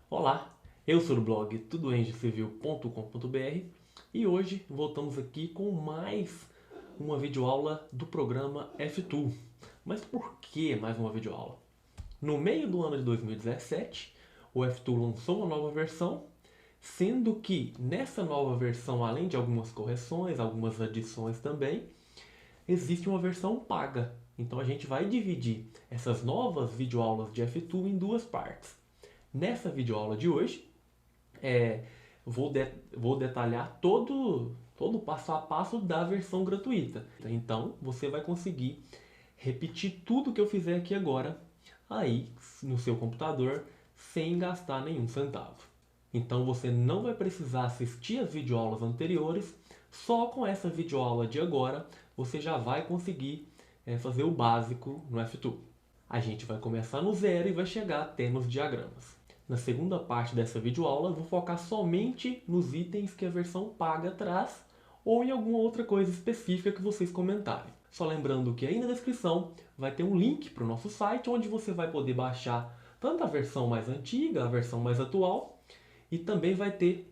Olá, eu sou do blog tudoengcivil.com.br e hoje voltamos aqui com mais uma videoaula do programa F2. Mas por que mais uma videoaula? No meio do ano de 2017, o F2 lançou uma nova versão, sendo que nessa nova versão, além de algumas correções, algumas adições também, existe uma versão paga. Então a gente vai dividir essas novas videoaulas de F2 em duas partes. Nessa videoaula de hoje, é, vou detalhar todo o passo a passo da versão gratuita. Então você vai conseguir repetir tudo que eu fizer aqui agora aí no seu computador sem gastar nenhum centavo. Então você não vai precisar assistir as videoaulas anteriores, só com essa videoaula de agora você já vai conseguir fazer o básico no F2. A gente vai começar no zero e vai chegar até nos diagramas. Na segunda parte dessa videoaula, eu vou focar somente nos itens que a versão paga traz ou em alguma outra coisa específica que vocês comentarem. Só lembrando que aí na descrição vai ter um link para o nosso site onde você vai poder baixar tanto a versão mais antiga, a versão mais atual, e também vai ter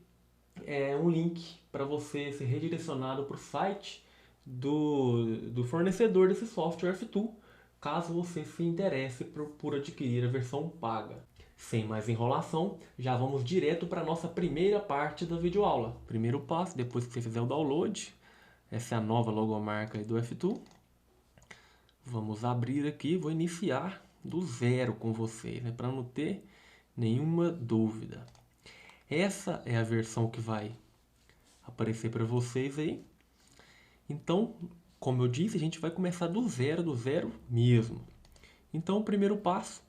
um link para você ser redirecionado para o site do fornecedor desse software F2, caso você se interesse por adquirir a versão paga. Sem mais enrolação, já vamos direto para a nossa primeira parte da videoaula. Primeiro passo, depois que você fizer o download, essa é a nova logomarca do F2. Vamos abrir aqui, vou iniciar do zero com vocês, né, para não ter nenhuma dúvida. Essa é a versão que vai aparecer para vocês aí. Então, como eu disse, a gente vai começar do zero mesmo. Então, o primeiro passo,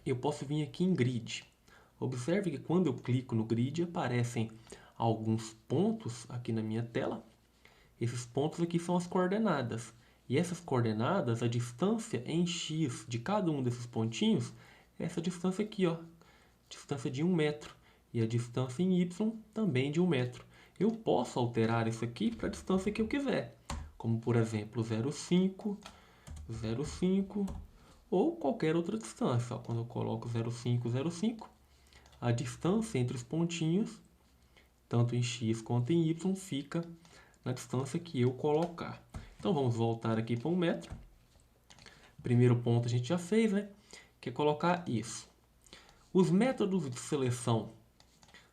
eu posso vir aqui em grid. Observe que quando eu clico no grid, aparecem alguns pontos aqui na minha tela. Esses pontos aqui são as coordenadas. E essas coordenadas, a distância em x de cada um desses pontinhos, é essa distância aqui, ó, distância de 1 metro. E a distância em y também de 1 metro. Eu posso alterar isso aqui para a distância que eu quiser. Como, por exemplo, 0,5, 0,5 ou qualquer outra distância. Ó, quando eu coloco 0,5, 0,5, a distância entre os pontinhos, tanto em x quanto em y, fica na distância que eu colocar. Então vamos voltar aqui para 1 metro. Primeiro ponto a gente já fez, né? Que é colocar isso. Os métodos de seleção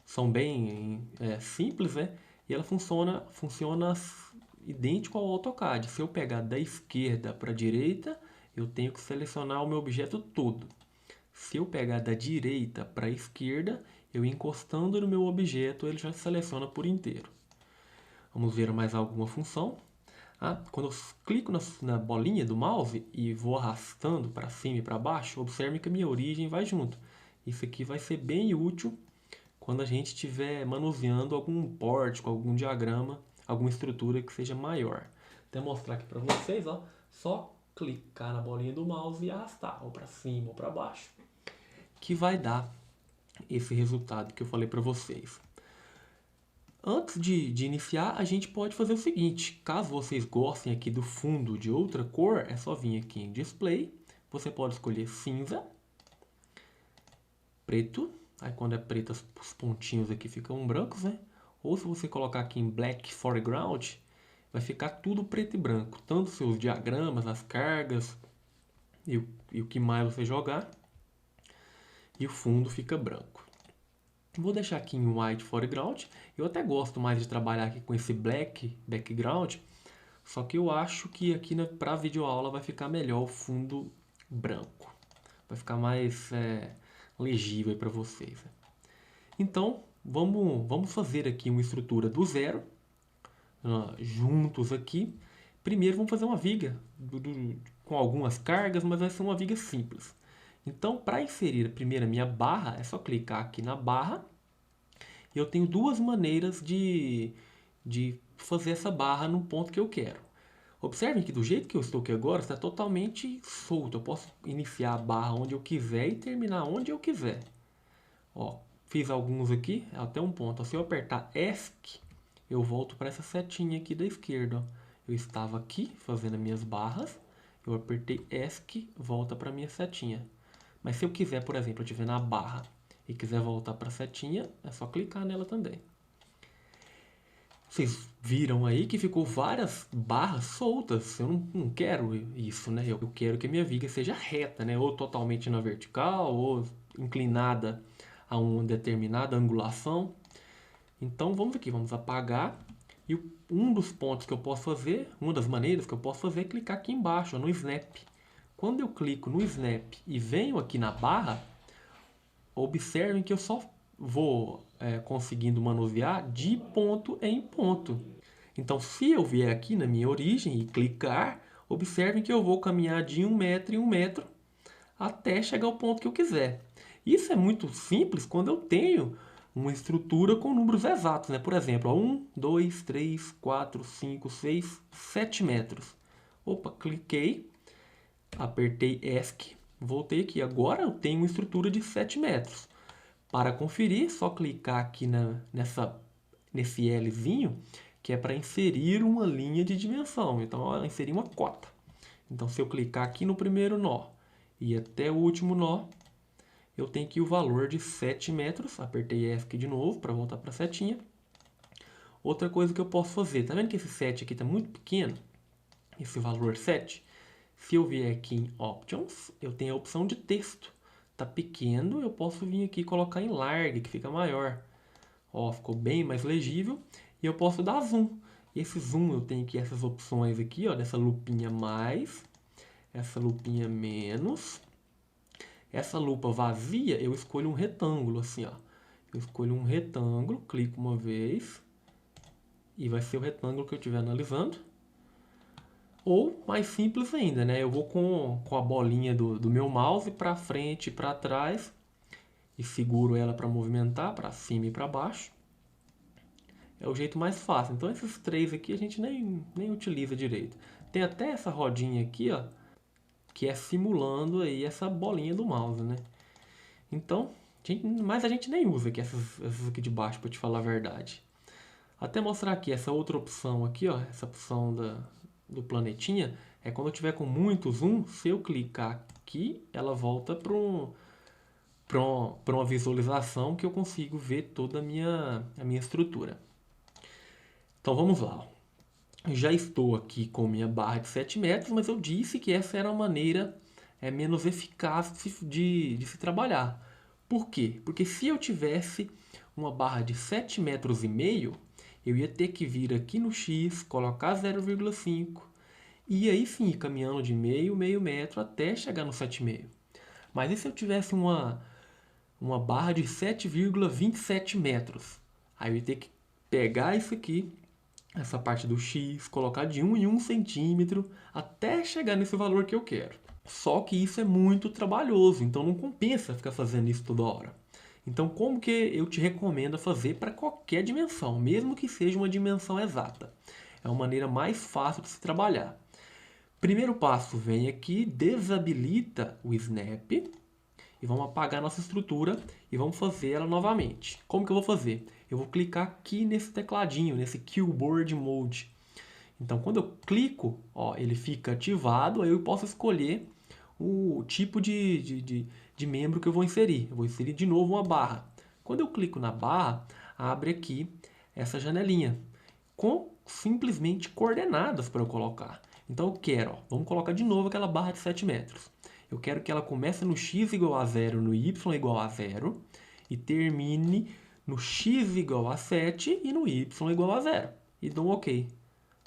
são bem simples, né? E ela funciona idêntico ao AutoCAD. Se eu pegar da esquerda para a direita, eu tenho que selecionar o meu objeto todo. Se eu pegar da direita para a esquerda, eu encostando no meu objeto, ele já seleciona por inteiro. Vamos ver mais alguma função. Quando eu clico na bolinha do mouse e vou arrastando para cima e para baixo, observe que a minha origem vai junto. Isso aqui vai ser bem útil quando a gente estiver manuseando algum pórtico, algum diagrama, alguma estrutura que seja maior. Até mostrar aqui para vocês, ó, só clicar na bolinha do mouse e arrastar, ou para cima ou para baixo, que vai dar esse resultado que eu falei para vocês. Antes de iniciar, a gente pode fazer o seguinte: caso vocês gostem aqui do fundo de outra cor, é só vir aqui em Display, você pode escolher cinza, preto, aí quando é preto os pontinhos aqui ficam brancos, né? Ou se você colocar aqui em Black Foreground, vai ficar tudo preto e branco, tanto os seus diagramas, as cargas e o que mais você jogar, e o fundo fica branco. Vou deixar aqui em White Foreground. Eu até gosto mais de trabalhar aqui com esse Black Background, só que eu acho que aqui para a videoaula vai ficar melhor o fundo branco. Vai ficar mais legível para vocês. Então, vamos fazer aqui uma estrutura do zero, juntos aqui. Primeiro vamos fazer uma viga com algumas cargas, mas vai ser uma viga simples. Então, para inserir primeiro a minha barra, é só clicar aqui na barra. E eu tenho duas maneiras de fazer essa barra no ponto que eu quero. Observem que do jeito que eu estou aqui agora, está totalmente solto. Eu posso iniciar a barra onde eu quiser e terminar onde eu quiser. Ó, fiz alguns aqui, até um ponto. Se eu apertar ESC, eu volto para essa setinha aqui da esquerda. Ó. Eu estava aqui fazendo as minhas barras, eu apertei ESC, volta para a minha setinha. Mas se eu quiser, por exemplo, eu estiver na barra e quiser voltar para a setinha, é só clicar nela também. Vocês viram aí que ficou várias barras soltas. Eu não quero isso, né? Eu quero que a minha viga seja reta, né? Ou totalmente na vertical, ou inclinada a uma determinada angulação. Então vamos aqui, vamos apagar. E um dos pontos que eu posso fazer, uma das maneiras que eu posso fazer é clicar aqui embaixo, ó, no Snap. Quando eu clico no Snap e venho aqui na barra, observem que eu só vou conseguindo manusear de ponto em ponto. Então, se eu vier aqui na minha origem e clicar, observem que eu vou caminhar de 1 metro em 1 metro até chegar ao ponto que eu quiser. Isso é muito simples quando eu tenho uma estrutura com números exatos, né? Por exemplo, 1, 2, 3, 4, 5, 6, 7 metros. Opa, cliquei, apertei ESC, voltei aqui. Agora eu tenho uma estrutura de 7 metros. Para conferir, é só clicar aqui nesse Lzinho, que é para inserir uma linha de dimensão. Então, ó, inserir uma cota. Então, se eu clicar aqui no primeiro nó e até o último nó, eu tenho aqui o valor de 7 metros. Apertei ESC de novo para voltar para a setinha. Outra coisa que eu posso fazer, tá vendo que esse 7 aqui está muito pequeno? Esse valor 7. Se eu vier aqui em Options, eu tenho a opção de texto. Tá pequeno, eu posso vir aqui e colocar em large, que fica maior. Ó, ficou bem mais legível. E eu posso dar zoom. E esse zoom eu tenho aqui essas opções aqui, ó, dessa lupinha mais, essa lupinha menos. Essa lupa vazia, eu escolho um retângulo, assim, ó. Eu escolho um retângulo, clico uma vez, e vai ser o retângulo que eu estiver analisando. Ou, mais simples ainda, né? Eu vou com a bolinha do meu mouse para frente e para trás, e seguro ela para movimentar, para cima e para baixo. É o jeito mais fácil. Então, esses três aqui a gente nem utiliza direito. Tem até essa rodinha aqui, ó, que é simulando aí essa bolinha do mouse, né? Então, mas a gente nem usa aqui essas aqui de baixo, para te falar a verdade. Até mostrar aqui essa outra opção aqui, ó, essa opção do planetinha, é quando eu tiver com muito zoom, se eu clicar aqui, ela volta para uma visualização que eu consigo ver toda a minha estrutura. Então vamos lá. Já estou aqui com minha barra de 7 metros, mas eu disse que essa era a maneira menos eficaz de se trabalhar. Por quê? Porque se eu tivesse uma barra de 7 metros e meio, eu ia ter que vir aqui no X, colocar 0,5 e aí sim ir caminhando de meio metro até chegar no 7,5. Mas e se eu tivesse uma barra de 7,27 metros? Aí eu ia ter que pegar isso aqui, essa parte do X, colocar de 1 em 1 centímetro até chegar nesse valor que eu quero. Só que isso é muito trabalhoso, então não compensa ficar fazendo isso toda hora. Então, como que eu te recomendo fazer para qualquer dimensão, mesmo que seja uma dimensão exata? É uma maneira mais fácil de se trabalhar. Primeiro passo, vem aqui, desabilita o Snap e vamos apagar nossa estrutura e vamos fazer ela novamente. Como que eu vou fazer? Eu vou clicar aqui nesse tecladinho, nesse Keyboard Mode. Então, quando eu clico, ó, ele fica ativado, aí eu posso escolher o tipo de membro que eu vou inserir. Eu vou inserir de novo uma barra. Quando eu clico na barra, abre aqui essa janelinha com simplesmente coordenadas para eu colocar. Então eu quero, ó, vamos colocar de novo aquela barra de 7 metros. Eu quero que ela comece no x igual a 0, no y igual a 0 e termine no x igual a 7 e no y igual a 0. E dou um OK.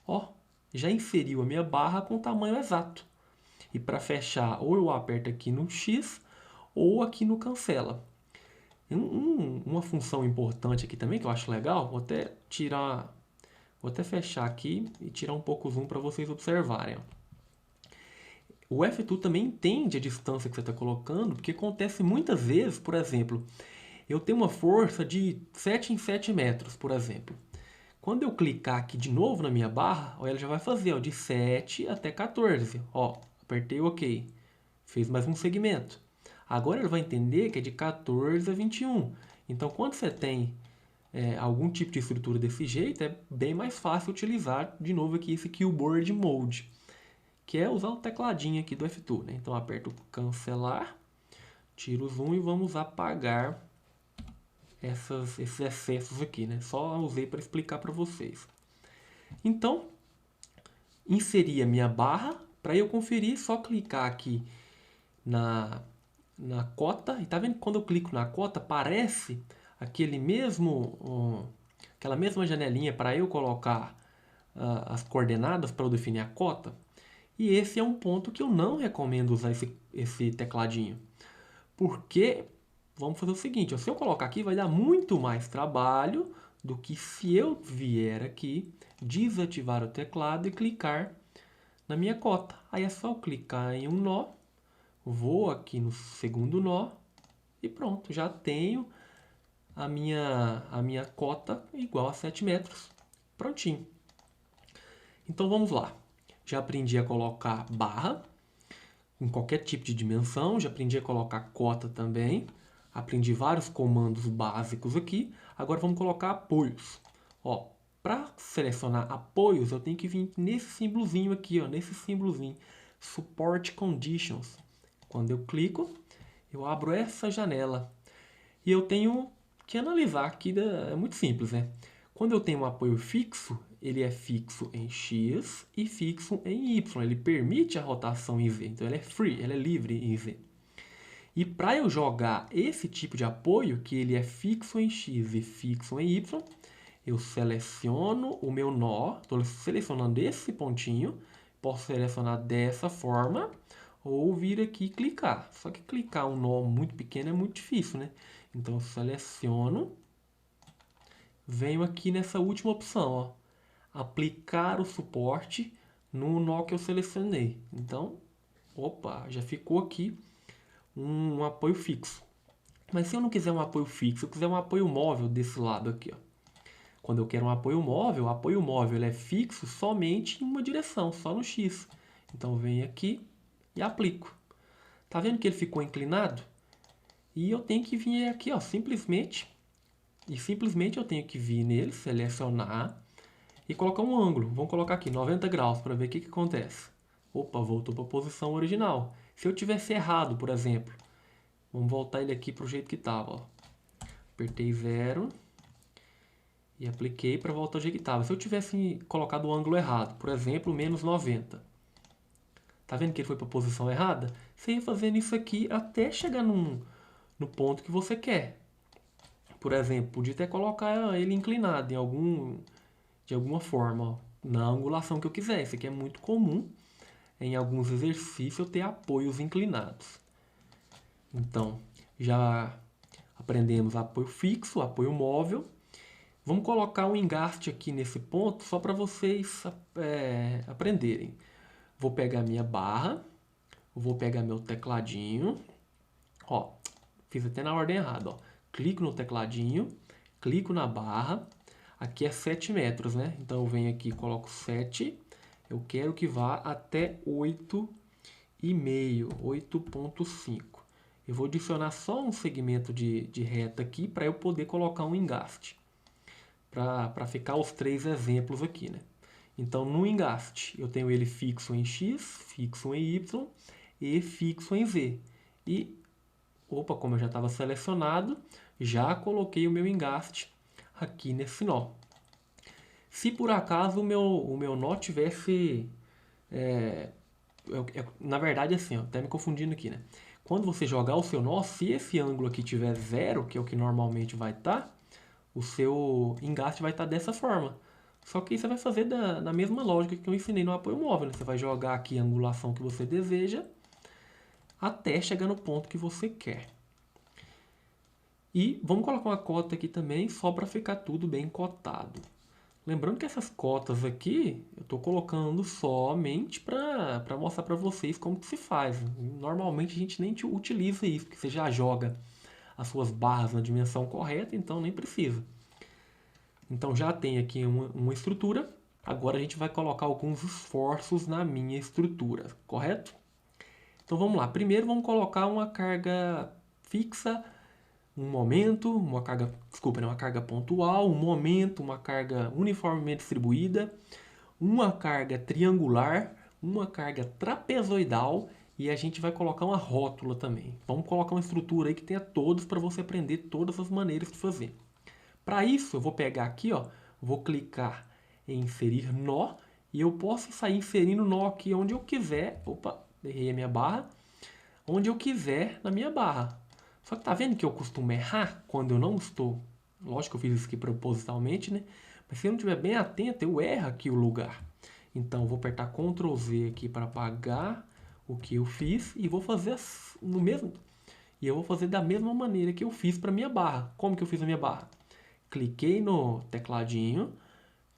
Ó, já inseriu a minha barra com o tamanho exato. E para fechar, ou eu aperto aqui no X ou aqui no cancela. Uma função importante aqui também que eu acho legal, vou até fechar aqui e tirar um pouco o zoom para vocês observarem. O F2 também entende a distância que você está colocando, porque acontece muitas vezes, por exemplo, eu tenho uma força de 7 em 7 metros, por exemplo. Quando eu clicar aqui de novo na minha barra, ó, ela já vai fazer ó, de 7 até 14. Ó, apertei o OK. Fez mais um segmento. Agora ele vai entender que é de 14 a 21. Então, quando você tem algum tipo de estrutura desse jeito, é bem mais fácil utilizar de novo aqui esse Keyboard Mode, que é usar o tecladinho aqui do F2. Né? Então, aperto cancelar, tiro o zoom e vamos apagar esses excessos aqui, né? Só usei para explicar para vocês. Então, inseri a minha barra. Para eu conferir, só clicar aqui na cota. E tá vendo que quando eu clico na cota, aparece aquela mesma janelinha para eu colocar as coordenadas para eu definir a cota. E esse é um ponto que eu não recomendo usar esse tecladinho. Porque, vamos fazer o seguinte, se eu colocar aqui vai dar muito mais trabalho do que se eu vier aqui, desativar o teclado e clicar na minha cota. Aí é só eu clicar em um nó, vou aqui no segundo nó e pronto, já tenho a minha cota igual a 7 metros. Prontinho. Então vamos lá. Já aprendi a colocar barra em qualquer tipo de dimensão, já aprendi a colocar cota também. Aprendi vários comandos básicos aqui. Agora vamos colocar apoios. Ó, para selecionar apoios, eu tenho que vir nesse símbolozinho aqui, ó, nesse símbolozinho, Support Conditions. Quando eu clico, eu abro essa janela. E eu tenho que analisar aqui, é muito simples, né? Quando eu tenho um apoio fixo, ele é fixo em X e fixo em Y. Ele permite a rotação em Z. Então ele é free, ele é livre em Z. E para eu jogar esse tipo de apoio, que ele é fixo em X e fixo em Y, eu seleciono o meu nó, estou selecionando esse pontinho, posso selecionar dessa forma, ou vir aqui e clicar. Só que clicar um nó muito pequeno é muito difícil, né? Então eu seleciono, venho aqui nessa última opção, ó, aplicar o suporte no nó que eu selecionei. Então, opa, já ficou aqui um apoio fixo. Mas se eu não quiser um apoio fixo, eu quiser um apoio móvel desse lado aqui, ó. Quando eu quero um apoio móvel, o apoio móvel ele é fixo somente em uma direção, só no X. Então eu venho aqui e aplico. Tá vendo que ele ficou inclinado? E eu tenho que vir aqui, ó, simplesmente eu tenho que vir nele, selecionar e colocar um ângulo. Vamos colocar aqui 90 graus para ver o que acontece. Opa, voltou para a posição original. Se eu tivesse errado, por exemplo, vamos voltar ele aqui para o jeito que estava. Apertei 0 e apliquei para voltar ao jeito que estava. Se eu tivesse colocado o ângulo errado, por exemplo, menos 90. Tá vendo que ele foi para a posição errada? Você ia fazendo isso aqui até chegar no ponto que você quer. Por exemplo, podia até colocar ele inclinado de alguma forma, ó, na angulação que eu quiser. Isso aqui é muito comum em alguns exercícios eu ter apoios inclinados. Então, já aprendemos apoio fixo, apoio móvel. Vamos colocar um engaste aqui nesse ponto só para vocês aprenderem. Vou pegar minha barra, vou pegar meu tecladinho. Ó, fiz até na ordem errada, ó. Clico no tecladinho, clico na barra. Aqui é 7 metros, né? Então eu venho aqui e coloco 7. Eu quero que vá até 8,5, 8,5. Eu vou adicionar só um segmento de reta aqui para eu poder colocar um engaste. Para ficar os 3 exemplos aqui, né? Então no engaste eu tenho ele fixo em X, fixo em Y e fixo em Z. E, opa, como eu já estava selecionado, já coloquei o meu engaste aqui nesse nó. Se por acaso o meu nó tivesse... na verdade, assim, ó, até me confundindo aqui, né? Quando você jogar o seu nó, se esse ângulo aqui tiver 0, que é o que normalmente vai estar, o seu engaste vai estar dessa forma. Só que você vai fazer na mesma lógica que eu ensinei no apoio móvel, né? Você vai jogar aqui a angulação que você deseja até chegar no ponto que você quer. E vamos colocar uma cota aqui também, só para ficar tudo bem cotado. Lembrando que essas cotas aqui, eu estou colocando somente para mostrar para vocês como que se faz. Normalmente a gente nem utiliza isso, porque você já joga as suas barras na dimensão correta, então nem precisa. Então já tem aqui uma estrutura, agora a gente vai colocar alguns esforços na minha estrutura, correto? Então vamos lá, primeiro vamos colocar uma carga fixa, um momento, uma carga pontual, um momento, uma carga uniformemente distribuída, uma carga triangular, uma carga trapezoidal e a gente vai colocar uma rótula também. Vamos colocar uma estrutura aí que tenha todos para você aprender todas as maneiras de fazer. Para isso, eu vou pegar aqui, ó, vou clicar em inserir nó e eu posso sair inserindo nó aqui onde eu quiser. Opa, errei a minha barra. Onde eu quiser na minha barra. Só que tá vendo que eu costumo errar quando eu não estou. Lógico que eu fiz isso aqui propositalmente, né? Mas se eu não estiver bem atento, eu erro aqui o lugar. Então eu vou apertar Ctrl Z aqui para apagar o que eu fiz e vou fazer no mesmo. E eu vou fazer da mesma maneira que eu fiz para minha barra. Como que eu fiz a minha barra? Cliquei no tecladinho,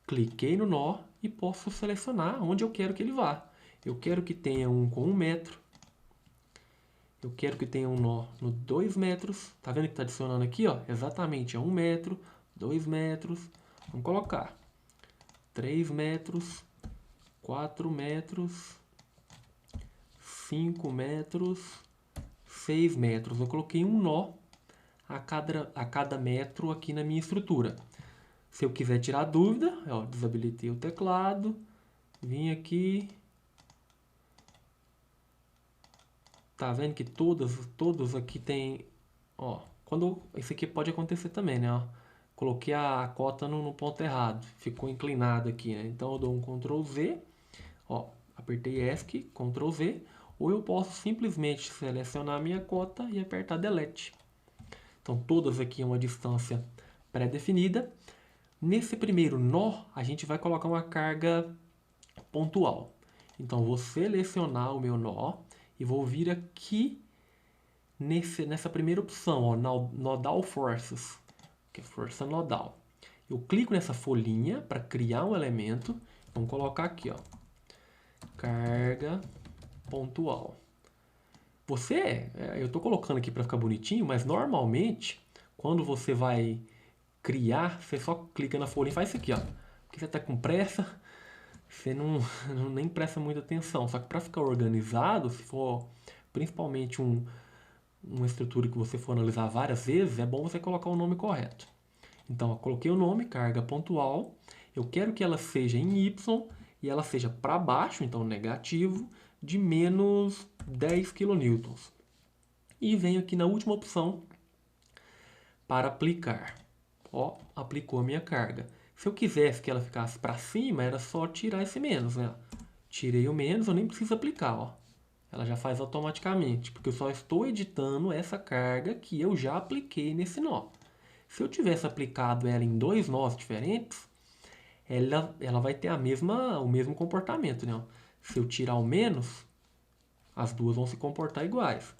cliquei no nó e posso selecionar onde eu quero que ele vá. Eu quero que tenha um com 1 metro. Eu quero que tenha um nó no 2 metros. Tá vendo que está adicionando aqui, ó? Exatamente, é 1 metro, 2 metros. Vamos colocar 3 metros, 4 metros, 5 metros, 6 metros. Eu coloquei um nó a cada metro aqui na minha estrutura. Se eu quiser tirar dúvida, ó, desabilitei o teclado, vim aqui. Tá vendo que todos aqui tem, ó, esse aqui pode acontecer também, né, ó. Coloquei a cota no ponto errado, ficou inclinado aqui, né? Então eu dou um Ctrl Z, ó, apertei ESC, Ctrl Z, ou eu posso simplesmente selecionar a minha cota e apertar Delete. Então todas aqui é uma distância pré-definida. Nesse primeiro nó, a gente vai colocar uma carga pontual. Então vou selecionar o meu nó e vou vir aqui nessa primeira opção, ó, Nodal Forces, que é força nodal. Eu clico nessa folhinha para criar um elemento. Vamos colocar aqui, ó, carga pontual. Eu estou colocando aqui para ficar bonitinho, mas normalmente, quando você vai criar, você só clica na folhinha e faz isso aqui, ó. Porque você está com pressa, você não nem presta muita atenção. Só que para ficar organizado, se for principalmente uma estrutura que você for analisar várias vezes, é bom você colocar o nome correto. Então, eu coloquei o nome, carga pontual. Eu quero que ela seja em Y e ela seja para baixo, então negativo, de menos 10 kN. E venho aqui na última opção para aplicar. Ó, aplicou a minha carga. Se eu quisesse que ela ficasse para cima, era só tirar esse menos, né? Tirei o menos, eu nem preciso aplicar, ó. Ela já faz automaticamente, porque eu só estou editando essa carga que eu já apliquei nesse nó. Se eu tivesse aplicado ela em 2 nós diferentes, ela vai ter o mesmo comportamento, né? Se eu tirar o menos, as duas vão se comportar iguais.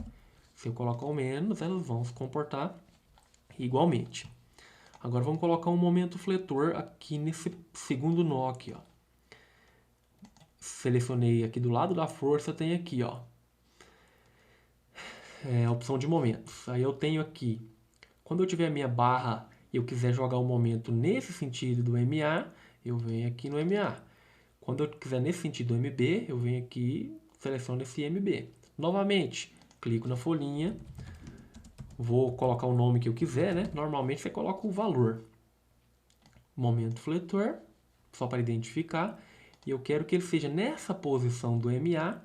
Se eu colocar o menos, elas vão se comportar igualmente. Agora vamos colocar um momento fletor aqui nesse segundo nó aqui, ó. Selecionei aqui do lado da força, tem aqui, ó, a opção de momentos. Aí eu tenho aqui, quando eu tiver a minha barra e eu quiser jogar o momento nesse sentido do MA, eu venho aqui no MA. Quando eu quiser nesse sentido do MB, eu venho aqui, seleciono esse MB. Novamente, clico na folhinha, vou colocar o nome que eu quiser, né? Normalmente você coloca o valor. Momento fletor, só para identificar. E eu quero que ele seja nessa posição do MA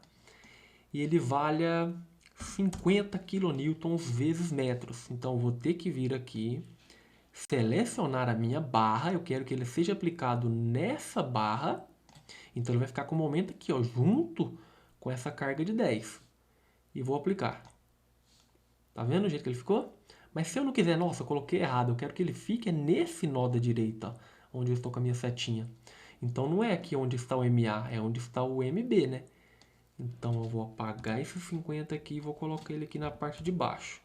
e ele valha 50 kN vezes metros. Então, eu vou ter que vir aqui, selecionar a minha barra. Eu quero que ele seja aplicado nessa barra. Então, ele vai ficar com o momento aqui, ó, junto com essa carga de 10. E vou aplicar. Tá vendo o jeito que ele ficou? Mas se eu não quiser, nossa, eu coloquei errado. Eu quero que ele fique nesse nó da direita, onde eu estou com a minha setinha. Então, não é aqui onde está o MA, é onde está o MB, né? Então, eu vou apagar esse 50 aqui e vou colocar ele aqui na parte de baixo.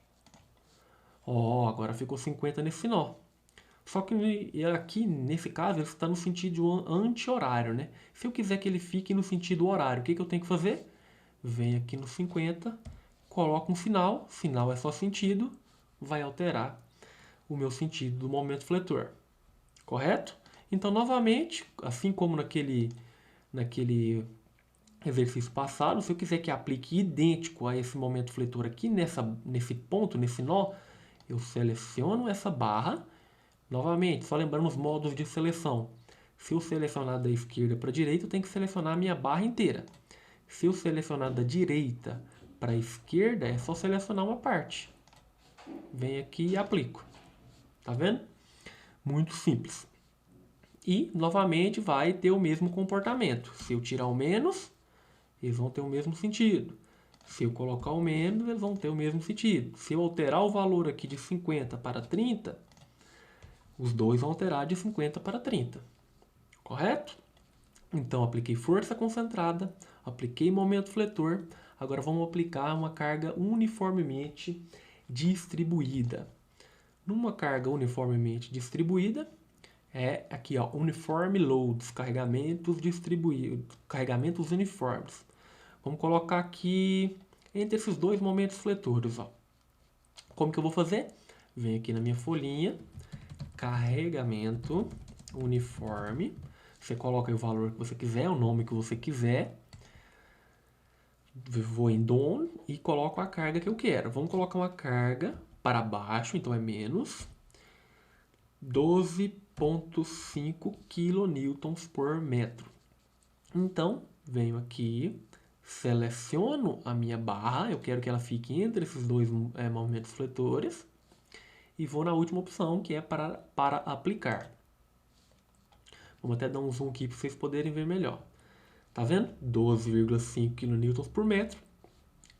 Ó, agora ficou 50 nesse nó. Só que aqui, nesse caso, ele está no sentido anti-horário, né? Se eu quiser que ele fique no sentido horário, o que eu tenho que fazer? Venho aqui no 50, coloco um sinal. Sinal é só sentido, vai alterar o meu sentido do momento fletor. Correto? Então, novamente, assim como naquele exercício passado, se eu quiser que aplique idêntico a esse momento fletor aqui, nesse ponto, nesse nó, eu seleciono essa barra. Novamente, só lembrando os modos de seleção. Se eu selecionar da esquerda para a direita, eu tenho que selecionar a minha barra inteira. Se eu selecionar da direita para a esquerda é só selecionar uma parte. Venho aqui e aplico. Tá vendo? Muito simples. E, novamente, vai ter o mesmo comportamento. Se eu tirar o menos, eles vão ter o mesmo sentido. Se eu colocar o menos, eles vão ter o mesmo sentido. Se eu alterar o valor aqui de 50 para 30, os dois vão alterar de 50 para 30. Correto? Então, apliquei força concentrada, apliquei momento fletor. Agora vamos aplicar uma carga uniformemente distribuída. Numa carga uniformemente distribuída, é aqui, ó, uniforme loads, carregamentos distribuídos, carregamentos uniformes. Vamos colocar aqui entre esses dois momentos fletores, ó. Como que eu vou fazer? Venho aqui na minha folhinha, carregamento uniforme. Você coloca aí o valor que você quiser, o nome que você quiser. Vou em DOM e coloco a carga que eu quero. Vamos colocar uma carga para baixo, então é menos 12,5 kN por metro. Então, venho aqui, seleciono a minha barra, eu quero que ela fique entre esses dois movimentos fletores, e vou na última opção, que é para aplicar. Vamos até dar um zoom aqui para vocês poderem ver melhor. Tá vendo? 12,5 kN por metro,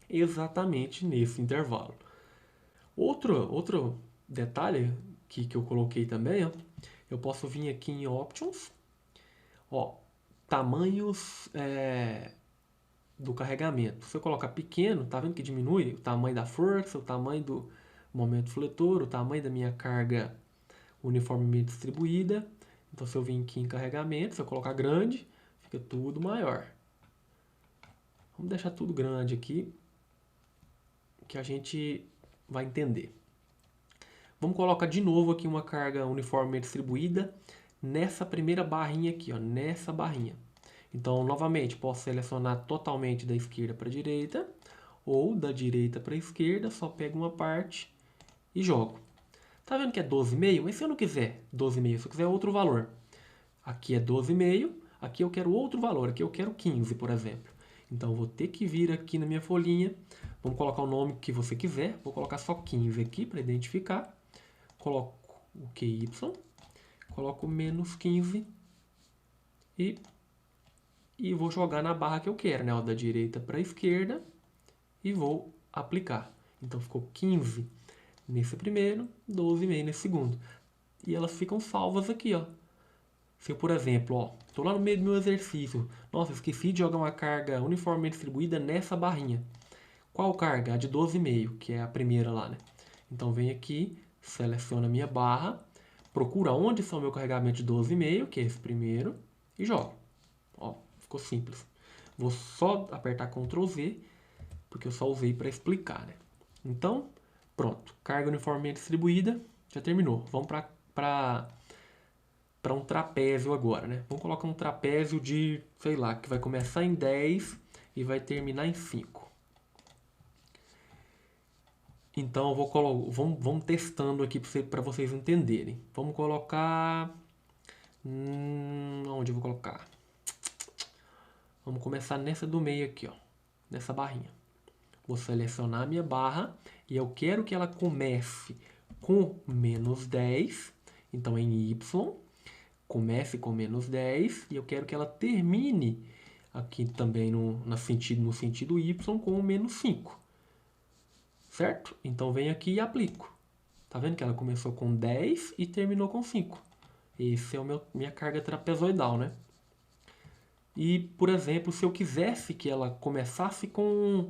exatamente nesse intervalo. Outro detalhe que eu coloquei também, ó, eu posso vir aqui em Options, ó, tamanhos do carregamento. Se eu colocar pequeno, tá vendo que diminui o tamanho da força, o tamanho do momento fletor, o tamanho da minha carga uniformemente distribuída. Então, se eu vir aqui em carregamento, se eu colocar grande, fica tudo maior. Vamos deixar tudo grande aqui, que a gente vai entender. Vamos colocar de novo aqui uma carga uniformemente distribuída nessa primeira barrinha aqui, ó, nessa barrinha. Então, novamente, posso selecionar totalmente da esquerda para a direita, ou da direita para a esquerda, só pego uma parte e jogo. Tá vendo que é 12,5? Mas se eu não quiser 12,5, se eu quiser outro valor, aqui é 12,5, aqui eu quero outro valor, aqui eu quero 15, por exemplo. Então, vou ter que vir aqui na minha folhinha, vamos colocar o nome que você quiser, vou colocar só 15 aqui para identificar. Coloco o QY, coloco menos 15 e vou jogar na barra que eu quero, né? Da direita para a esquerda e vou aplicar. Então ficou 15 nesse primeiro, 12,5 nesse segundo. E elas ficam salvas aqui, ó. Se eu, por exemplo, ó, tô lá no meio do meu exercício, nossa, esqueci de jogar uma carga uniformemente distribuída nessa barrinha. Qual carga? A de 12,5, que é a primeira lá, né? Então venho aqui, seleciono a minha barra, procura onde está o meu carregamento de 12,5, que é esse primeiro, e jogo. Ó, ficou simples. Vou só apertar Ctrl Z, porque eu só usei para explicar, né? Então, pronto. Carga uniformemente distribuída, já terminou. Vamos para um trapézio agora, né? Vamos colocar um trapézio de, sei lá, que vai começar em 10 e vai terminar em 5. Então, vamos testando aqui para vocês entenderem. Vamos colocar... onde eu vou colocar? Vamos começar nessa do meio aqui, ó. Nessa barrinha. Vou selecionar a minha barra e eu quero que ela comece com menos 10. Então, em Y, comece com menos 10 e eu quero que ela termine aqui também no sentido Y com menos 5. Certo? Então, venho aqui e aplico. Tá vendo que ela começou com 10 e terminou com 5. Esse é minha carga trapezoidal, né? E, por exemplo, se eu quisesse que ela começasse com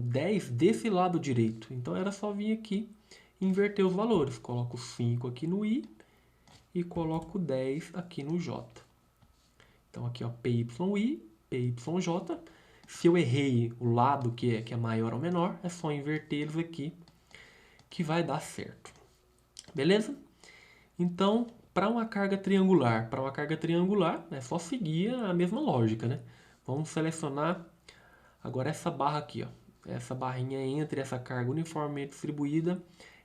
10 desse lado direito, então era só vir aqui e inverter os valores. Coloco 5 aqui no I e coloco 10 aqui no J. Então aqui, ó, PYI, PYJ. Se eu errei o lado que é maior ou menor, é só inverter eles aqui que vai dar certo. Beleza? Então, para uma carga triangular, é só seguir a mesma lógica, né? Vamos selecionar agora essa barra aqui, ó. Essa barrinha entre essa carga uniformemente distribuída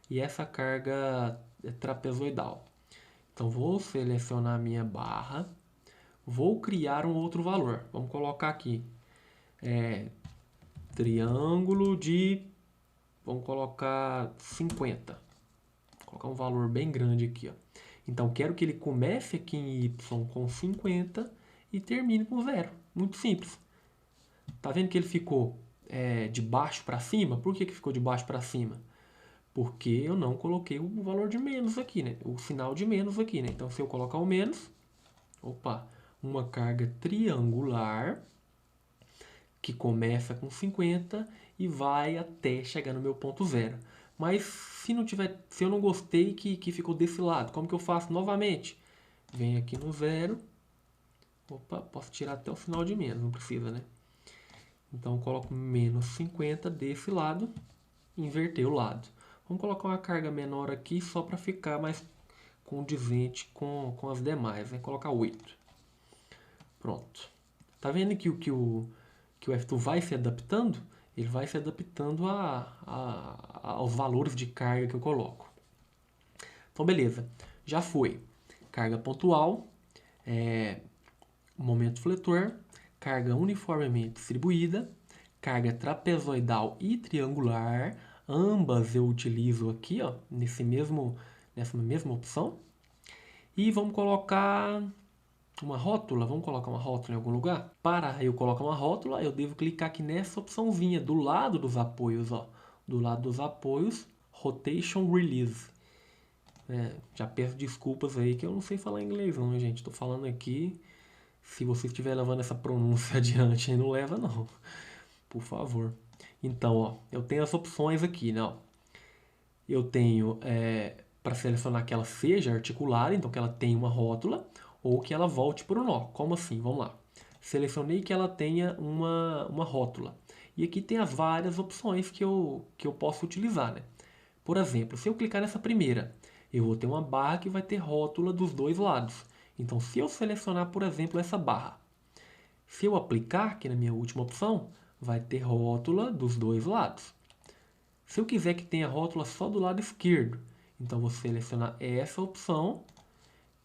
e essa carga trapezoidal. Então, vou selecionar a minha barra, vou criar um outro valor. Vamos colocar aqui triângulo de, vamos colocar 50. Vou colocar um valor bem grande aqui, ó. Então, quero que ele comece aqui em y com 50 e termine com 0. Muito simples. Tá vendo que ele ficou de baixo para cima? Por que ficou de baixo para cima? Porque eu não coloquei o valor de menos aqui, né? O sinal de menos aqui, né? Então, se eu colocar o menos, uma carga triangular que começa com 50 e vai até chegar no meu ponto zero. Mas se eu não gostei que ficou desse lado, como que eu faço novamente? Venho aqui no zero. Posso tirar até o sinal de menos, não precisa, né? Então eu coloco menos 50 desse lado, inverter o lado. Vamos colocar uma carga menor aqui só para ficar mais condizente com as demais, né? Colocar 8. Pronto. Tá vendo que o F2 vai se adaptando? Ele vai se adaptando aos valores de carga que eu coloco. Então, beleza. Já foi. Carga pontual, momento fletor, carga uniformemente distribuída, carga trapezoidal e triangular. Ambas eu utilizo aqui, ó, nessa mesma opção. E vamos colocar uma rótula. Vamos colocar uma rótula em algum lugar? Para eu colocar uma rótula, eu devo clicar aqui nessa opçãozinha do lado dos apoios, ó. Do lado dos apoios, Rotation Release. Já peço desculpas aí que eu não sei falar inglês não, gente. Estou falando aqui. Se você estiver levando essa pronúncia adiante, não leva não. Por favor. Então, ó, eu tenho as opções aqui, né? Ó. Eu tenho para selecionar que ela seja articulada, então que ela tenha uma rótula, ou que ela volte para o nó. Como assim? Vamos lá. Selecionei que ela tenha uma rótula. E aqui tem as várias opções que eu posso utilizar, né? Por exemplo, se eu clicar nessa primeira, eu vou ter uma barra que vai ter rótula dos dois lados. Então, se eu selecionar, por exemplo, essa barra, se eu aplicar aqui na minha última opção, vai ter rótula dos dois lados. Se eu quiser que tenha rótula só do lado esquerdo, então vou selecionar essa opção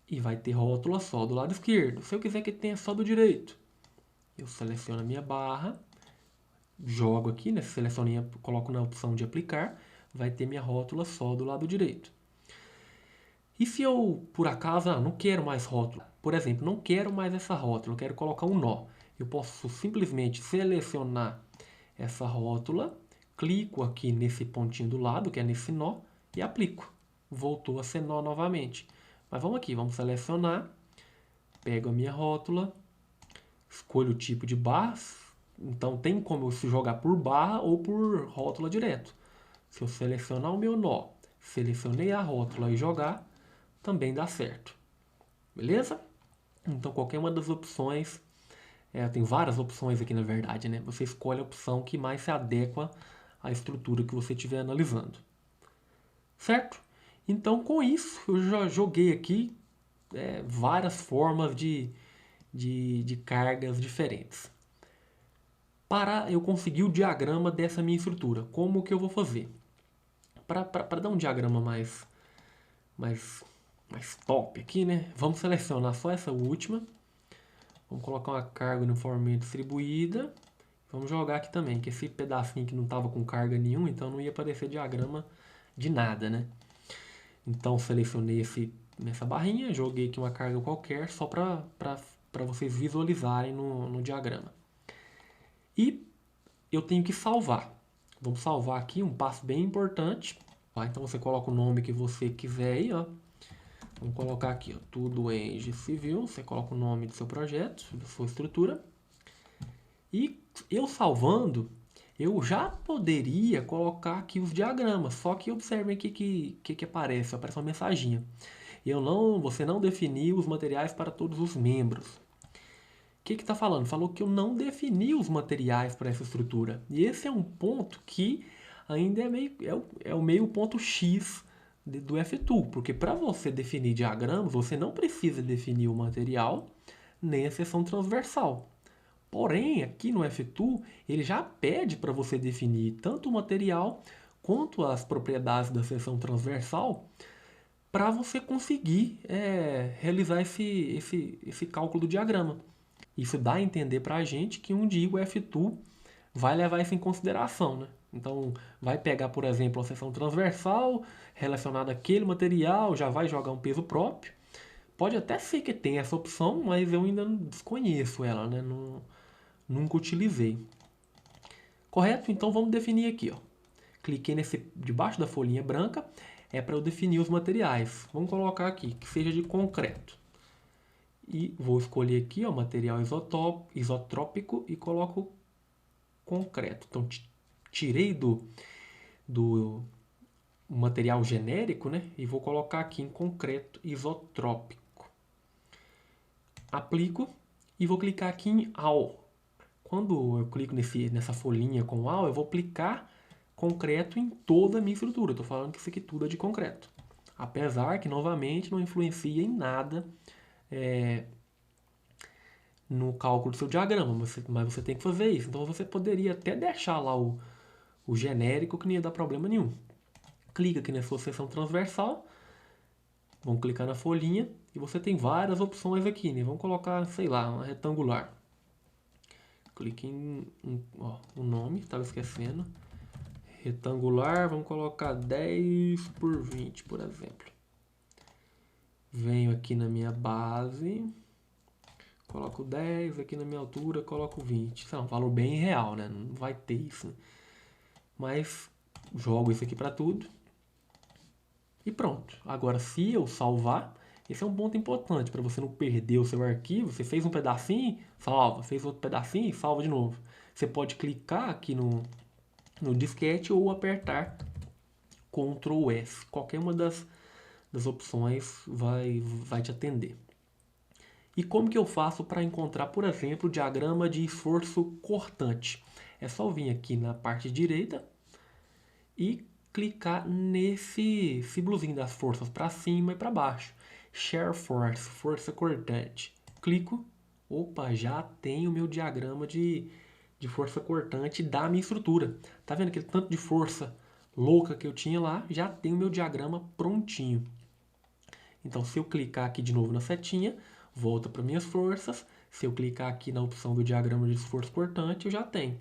e vai ter rótula só do lado esquerdo. Se eu quiser que tenha só do direito, eu seleciono a minha barra, jogo aqui, né? Seleciono, coloco na opção de aplicar, vai ter minha rótula só do lado direito. E se eu, por acaso, não quero mais rótula, por exemplo, não quero mais essa rótula, eu quero colocar um nó, eu posso simplesmente selecionar essa rótula, clico aqui nesse pontinho do lado, que é nesse nó, e aplico. Voltou a ser nó novamente. Mas vamos aqui, vamos selecionar, pego a minha rótula, escolho o tipo de barras, então tem como eu jogar por barra ou por rótula direto. Se eu selecionar o meu nó, selecionei a rótula e jogar, também dá certo. Beleza? Então qualquer uma das opções, tem várias opções aqui na verdade, né? Você escolhe a opção que mais se adequa à estrutura que você estiver analisando. Certo? Então com isso eu já joguei aqui várias formas de cargas diferentes. Para eu conseguir o diagrama dessa minha estrutura, como que eu vou fazer? Para dar um diagrama mais top aqui, né? Vamos selecionar só essa última. Vamos colocar uma carga uniformemente distribuída. Vamos jogar aqui também, que esse pedacinho que não estava com carga nenhuma, então não ia aparecer diagrama de nada, né? Então selecionei nessa barrinha, joguei aqui uma carga qualquer, só para vocês visualizarem no diagrama. E eu tenho que salvar. Vamos salvar aqui, um passo bem importante. Então você coloca o nome que você quiser aí, ó. Vamos colocar aqui, ó, tudo Eng Civil. Você coloca o nome do seu projeto, da sua estrutura. E eu salvando, eu já poderia colocar aqui os diagramas. Só que observem aqui que aparece uma mensaginha. Você não definiu os materiais para todos os membros. O que está falando? Falou que eu não defini os materiais para essa estrutura. E esse é um ponto que ainda é o meio ponto X do F2, porque para você definir diagramas, você não precisa definir o material nem a seção transversal. Porém, aqui no F2, ele já pede para você definir tanto o material quanto as propriedades da seção transversal para você conseguir realizar esse cálculo do diagrama. Isso dá a entender para a gente que um dia o F2 vai levar isso em consideração, né? Então, vai pegar, por exemplo, a seção transversal relacionada àquele material, já vai jogar um peso próprio. Pode até ser que tenha essa opção, mas eu ainda desconheço ela, né? Nunca utilizei. Correto? Então vamos definir aqui, ó. Cliquei debaixo da folhinha branca, é para eu definir os materiais. Vamos colocar aqui, que seja de concreto. E vou escolher aqui, ó, material isotrópico e coloco concreto. Então tirei do material genérico, né? E vou colocar aqui em concreto isotrópico. Aplico e vou clicar aqui em AL. Quando eu clico nessa folhinha com AL, eu vou aplicar concreto em toda a minha estrutura. Estou falando que isso aqui tudo é de concreto. Apesar que, novamente, não influencia em nada no cálculo do seu diagrama, mas você tem que fazer isso. Então você poderia até deixar lá o genérico, que não ia dar problema nenhum. Clica aqui na sua seção transversal, vamos clicar na folhinha e você tem várias opções aqui, né? Vamos colocar, sei lá, uma retangular. Clique em o nome, estava esquecendo. Retangular, vamos colocar 10 por 20, por exemplo. Venho aqui na minha base, coloco 10, aqui na minha altura coloco 20. Isso é um valor bem real, né? Não vai ter isso, né? Mas jogo isso aqui para tudo. E pronto. Agora, se eu salvar, esse é um ponto importante para você não perder o seu arquivo. Você fez um pedacinho, salva. Fez outro pedacinho, salva de novo. Você pode clicar aqui no disquete ou apertar Ctrl S. Qualquer uma das opções vai te atender. E como que eu faço para encontrar, por exemplo, o diagrama de esforço cortante? É só vir aqui na parte direita e clicar nesse símbolozinho das forças para cima e para baixo. Shear Force, força cortante. Clico, opa, já tenho o meu diagrama de força cortante da minha estrutura. Tá vendo aquele tanto de força louca que eu tinha lá? Já tenho o meu diagrama prontinho. Então, se eu clicar aqui de novo na setinha, volta para minhas forças. Se eu clicar aqui na opção do diagrama de esforço cortante, eu já tenho.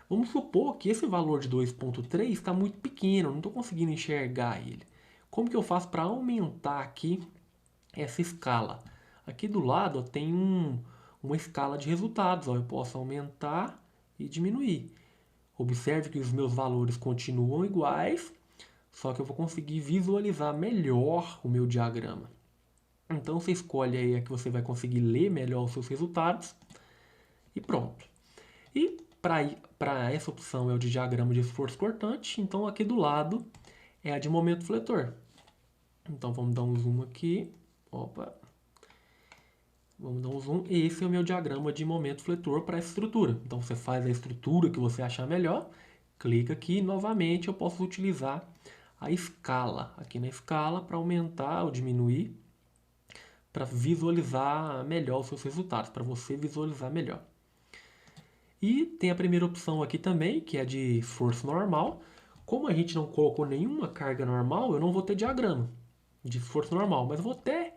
Vamos supor que esse valor de 2.3 está muito pequeno, não estou conseguindo enxergar ele. Como que eu faço para aumentar aqui essa escala? Aqui do lado tem uma escala de resultados. Eu posso aumentar e diminuir. Observe que os meus valores continuam iguais, só que eu vou conseguir visualizar melhor o meu diagrama. Então você escolhe aí a que você vai conseguir ler melhor os seus resultados e pronto. E para essa opção é o de diagrama de esforço cortante, então aqui do lado é a de momento fletor. Então vamos dar um zoom aqui. Opa. Vamos dar um zoom. Esse é o meu diagrama de momento fletor para essa estrutura. Então você faz a estrutura que você achar melhor, clica aqui e novamente eu posso utilizar a escala. Aqui na escala para aumentar ou diminuir, para visualizar melhor os seus resultados, para você visualizar melhor. E tem a primeira opção aqui também, que é de esforço normal. Como a gente não colocou nenhuma carga normal, eu não vou ter diagrama de esforço normal, mas eu vou até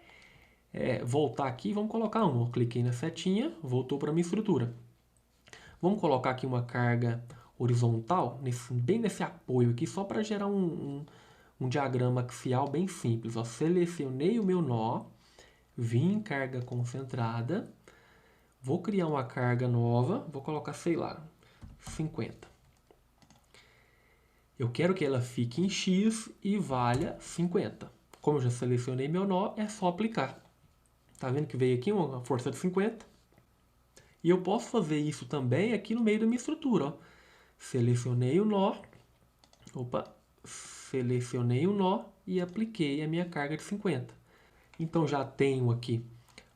voltar aqui e vamos colocar um. Eu cliquei na setinha, voltou para a minha estrutura. Vamos colocar aqui uma carga horizontal, bem nesse apoio aqui, só para gerar um diagrama axial bem simples. Ó, selecionei o meu nó, vim em carga concentrada, vou criar uma carga nova, vou colocar, sei lá, 50. Eu quero que ela fique em X e valha 50. Como eu já selecionei meu nó, é só aplicar. Tá vendo que veio aqui uma força de 50? E eu posso fazer isso também aqui no meio da minha estrutura. Ó. Selecionei o nó, selecionei o nó e apliquei a minha carga de 50. Então já tenho aqui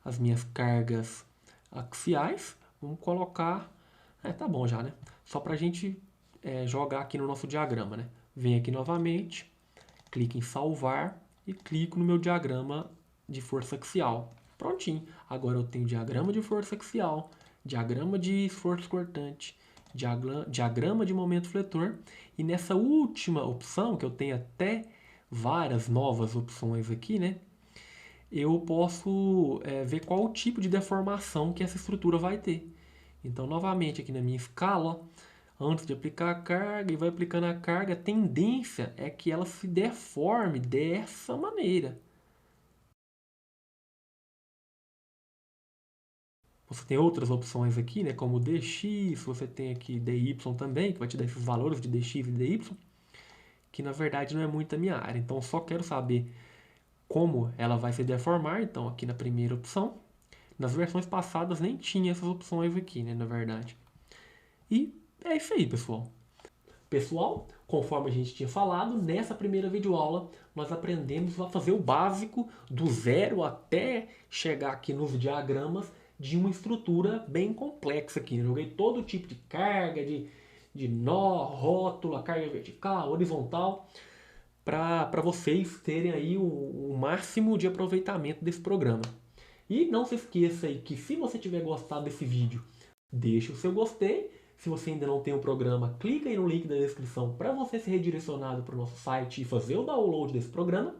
as minhas cargas axiais. Vamos colocar... tá bom já, né? Só para a gente jogar aqui no nosso diagrama, né? Venho aqui novamente, clico em salvar e clico no meu diagrama de força axial. Prontinho. Agora eu tenho diagrama de força axial, diagrama de esforço cortante, diagrama de momento fletor. E nessa última opção, que eu tenho até várias novas opções aqui, né? Eu posso ver qual o tipo de deformação que essa estrutura vai ter. Então, novamente, aqui na minha escala, antes de aplicar a carga e vai aplicando a carga, a tendência é que ela se deforme dessa maneira. Você tem outras opções aqui, né, como dx, você tem aqui dy também, que vai te dar esses valores de dx e dy, que na verdade não é muito a minha área. Então eu só quero saber como ela vai se deformar, então aqui na primeira opção. Nas versões passadas nem tinha essas opções aqui, né, na verdade. E é isso aí, pessoal. Pessoal, conforme a gente tinha falado, nessa primeira videoaula nós aprendemos a fazer o básico do zero até chegar aqui nos diagramas de uma estrutura bem complexa aqui. Eu joguei todo tipo de carga, de nó, rótula, carga vertical, horizontal, para vocês terem aí o máximo de aproveitamento desse programa. E não se esqueça aí que se você tiver gostado desse vídeo, deixe o seu gostei. Se você ainda não tem o programa, clica aí no link da descrição para você ser redirecionado para o nosso site e fazer o download desse programa.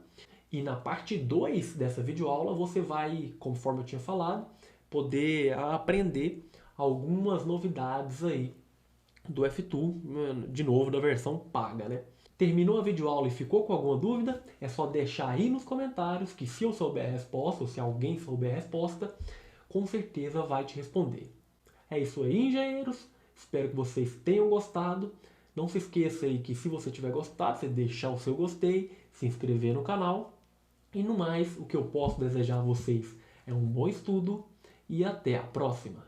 E na parte 2 dessa videoaula você vai, conforme eu tinha falado, poder aprender algumas novidades aí do F2, de novo da versão paga, né? Terminou a videoaula e ficou com alguma dúvida? É só deixar aí nos comentários que se eu souber a resposta, ou se alguém souber a resposta, com certeza vai te responder. É isso aí, engenheiros. Espero que vocês tenham gostado. Não se esqueça aí que se você tiver gostado, você deixar o seu gostei, se inscrever no canal. E no mais, o que eu posso desejar a vocês é um bom estudo e até a próxima.